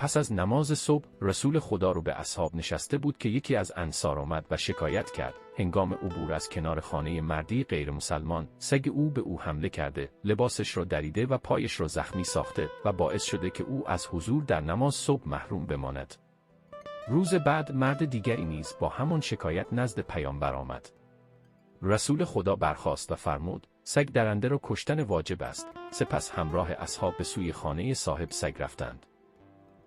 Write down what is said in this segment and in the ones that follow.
پس از نماز صبح رسول خدا رو به اصحاب نشسته بود که یکی از انصار آمد و شکایت کرد هنگام عبور از کنار خانه مردی غیر مسلمان سگ او به او حمله کرده، لباسش را دریده و پایش را زخمی ساخته و باعث شده که او از حضور در نماز صبح محروم بماند. روز بعد مرد دیگری نیز با همان شکایت نزد پیامبر آمد. رسول خدا برخاست و فرمود سگ درنده را کشتن واجب است. سپس همراه اصحاب به سوی خانه صاحب سگ رفتند.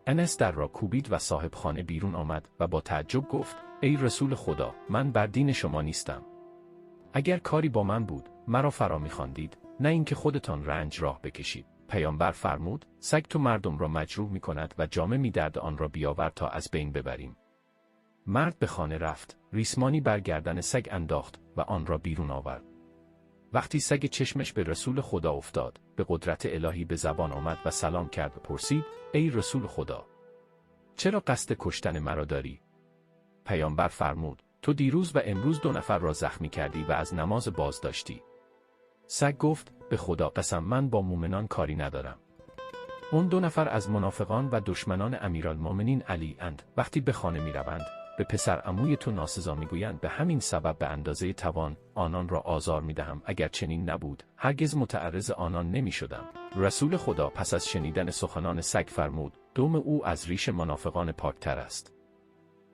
انس در را کوبید و صاحب خانه بیرون آمد و با تعجب گفت ای رسول خدا، من بر دین شما نیستم. اگر کاری با من بود مرا فرا می‌خواندید، نه اینکه خودتان رنج راه بکشید. پیامبر فرمود سگ تو مردم را مجروح می‌کند و جامه می‌درد، آن را بیاور تا از بین ببریم. مرد به خانه رفت، ریسمانی بر گردن سگ انداخت و آن را بیرون آورد. وقتی سگ چشمش به رسول خدا افتاد، به قدرت الهی به زبان آمد و سلام کرد و پرسید ای رسول خدا، چرا قصد کشتن مرا داری؟ پیامبر فرمود تو دیروز و امروز 2 نفر را زخمی کردی و از نماز باز داشتی. سگ گفت به خدا قسم من با مومنان کاری ندارم. اون 2 نفر از منافقان و دشمنان امیرالمومنین علی اند. وقتی به خانه می روند به پسر عموی تو ناسزا میگویند، به همین سبب به اندازه توان آنان را آزار میدهم. اگر چنین نبود هرگز متعرض آنان نمی شدم. رسول خدا پس از شنیدن سخنان سگ فرمود دم او از ریش منافقان پاکتر است.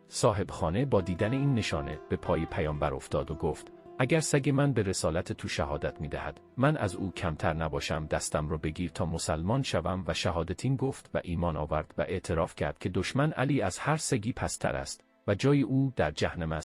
صاحب خانه با دیدن این نشانه به پای پیامبر افتاد و گفت اگر سگ من به رسالت تو شهادت میدهد، من از او کمتر نباشم. دستم را بگیر تا مسلمان شوم. و شهادتین گفت و ایمان آورد و اعتراف کرد که دشمن علی از هر سگی پستر است و جای او در جهنم است.